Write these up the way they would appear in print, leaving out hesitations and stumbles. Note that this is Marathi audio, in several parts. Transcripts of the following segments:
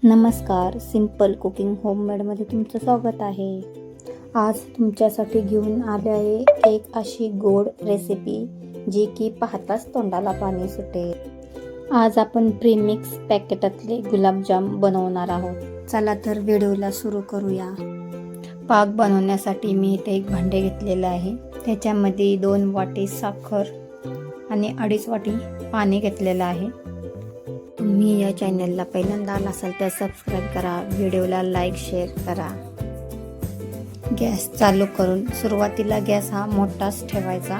नमस्कार, सिंपल कुकिंग होममेडमध्ये तुमचं स्वागत आहे. आज तुमच्यासाठी घेऊन आले आहे एक अशी गोड रेसिपी जी की पाहताच तोंडाला पाणी सुटेल. आज आपण प्रीमिक्स पॅकेटातले गुलाबजाम बनवणार आहोत. चला तर व्हिडिओला सुरू करूया. पाक बनवण्यासाठी मी इथे एक भांडे घेतलेलं आहे. त्याच्यामध्ये 2 वाटी साखर आणि 2.5 वाटी पाणी घेतलेलं आहे. तुम्ही या चॅनलला पहिल्यांदा आला असाल तर सबस्क्राईब करा, व्हिडिओला लाईक शेअर करा. गॅस चालू करून सुरुवातीला गॅस हा मोठाच ठेवायचा.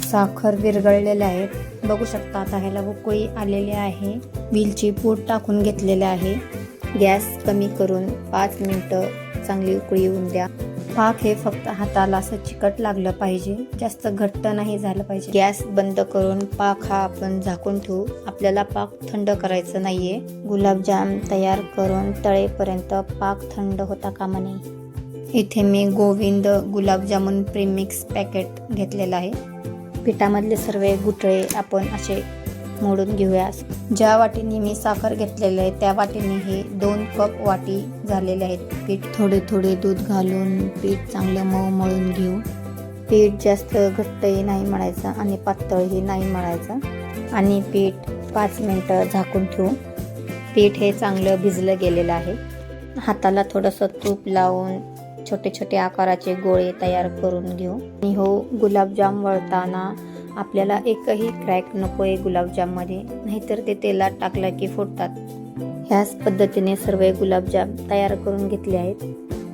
साखर विरघळलेले आहेत, बघू शकता. आता ह्याला उकळी आलेली आहे. वेलची पूड टाकून घेतलेले आहे. गॅस कमी करून 5 मिनिटं चांगली उकळी येऊन द्या. पाक हे फक्त हाताला असं चिकट लागलं पाहिजे, जास्त घट्ट नाही झालं पाहिजे. गॅस बंद करून पाक हा आपण झाकून ठेवू. आपल्याला पाक थंड करायचं नाहीये. गुलाबजाम तयार करून तळेपर्यंत पाक थंड होता कामा नये. इथे मी गोविंद गुलाबजामुन प्रीमिक्स पॅकेट घेतलेलं आहे. पिठामधले सर्व गुठळे आपण असे मोडून घेऊया. ज्या वाटीने मी साखर घेतलेलं आहे त्या वाटीने हे 2 कप वाटी झालेले आहेत पीठ. थोडे थोडे दूध घालून पीठ चांगलं मऊ मळून घेऊ. पीठ जास्त घट्टही नाही मळायचं आणि पातळही नाही मळायचं. आणि पीठ 5 मिनिटं झाकून ठेवू. पीठ हे चांगलं भिजलं गेलेलं आहे. हाताला थोडंसं तूप लावून छोटे छोटे आकाराचे गोळे तयार करून घेऊ. आणि हो, गुलाबजाम वळताना आपल्याला एकही क्रॅक नको आहे गुलाबजाममध्ये, नाहीतर ते तेलात टाकलं की फुटतात. ह्याच पद्धतीने सर्व गुलाबजाम तयार करून घेतले आहेत.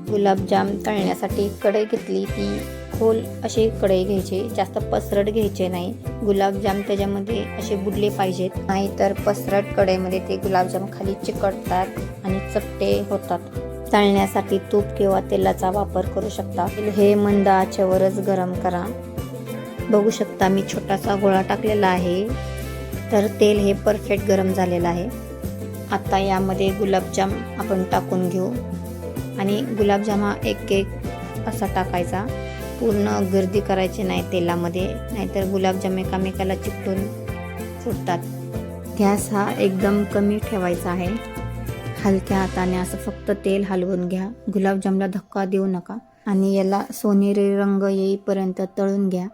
गुलाबजाम तळण्यासाठी कढई घेतली, ती खोल अशी कढई घ्यायची, जास्त पसरट घ्यायचे नाही. गुलाबजाम त्याच्यामध्ये असे बुडले पाहिजेत, नाहीतर पसरट कढईमध्ये ते गुलाबजाम खाली चिकटतात आणि चपटे होतात. तळण्यासाठी तूप किंवा तेलाचा वापर करू शकता. हे मंद आचेवरच गरम करा. बघू शकता मी छोटासा गोळा टाकलेला आहे, तर तेल हे परफेक्ट गरम झालेलं आहे. आता यामध्ये गुलाबजाम आपण टाकून घेऊ आणि गुलाबजाम हा एक असा टाकायचा. पूर्ण गर्दी करायची नाही तेलामध्ये, नाहीतर गुलाबजाम एकामेकाला चिकटून फुटतात. गॅस हा एकदम कमी ठेवायचा आहे. हलक्या हाताने असं फक्त तेल हलवून घ्या. गुलाबजामला धक्का देऊ नका आणि याला सोनेरी रंग येईपर्यंत तळून घ्या.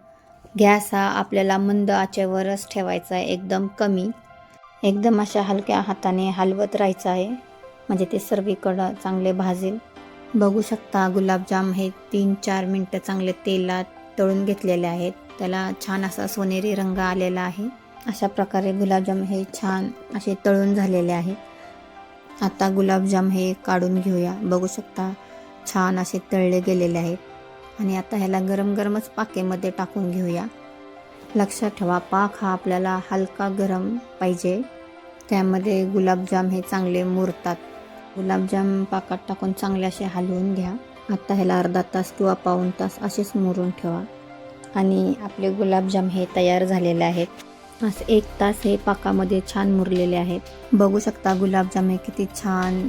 गॅस हा आपल्याला मंद आचेवरच ठेवायचा आहे, एकदम कमी. एकदम अशा हलक्या हाताने हलवत राहायचं आहे, म्हणजे ते सर्वीकडं चांगले भाजेल. बघू शकता गुलाबजाम हे 3-4 मिनटं चांगले तेलात तळून घेतलेले आहेत. त्याला छान असा सोनेरी रंग आलेला आहे. अशा प्रकारे गुलाबजाम हे छान असे तळून झालेले आहेत. आता गुलाबजाम हे काढून घेऊया. बघू शकता छान असे तळले गेलेले आहेत. आणि आता ह्याला गरम गरमच पाकेमध्ये टाकून घेऊया. लक्षात ठेवा, पाक हा आपल्याला हलका गरम पाहिजे, त्यामध्ये गुलाबजाम हे चांगले मुरतात. गुलाबजाम पाकात टाकून चांगले असे हलवून घ्या. आता ह्याला अर्धा तास किंवा पाऊण तास असेच मुरून ठेवा. आणि आपले गुलाबजाम हे तयार झालेले आहेत. असं 1 तास हे पाकामध्ये छान मुरलेले आहेत. बघू शकता गुलाबजाम हे किती छान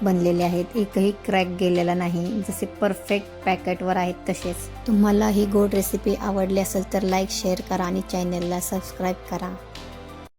बनलेले आहेत, एकही क्रॅक गेलेला नाही, जसे परफेक्ट पॅकेटवर आहेत तसेच. तुम्हाला ही गोड रेसिपी आवडली असेल तर लाईक शेअर करा आणि चॅनलला सबस्क्राईब करा.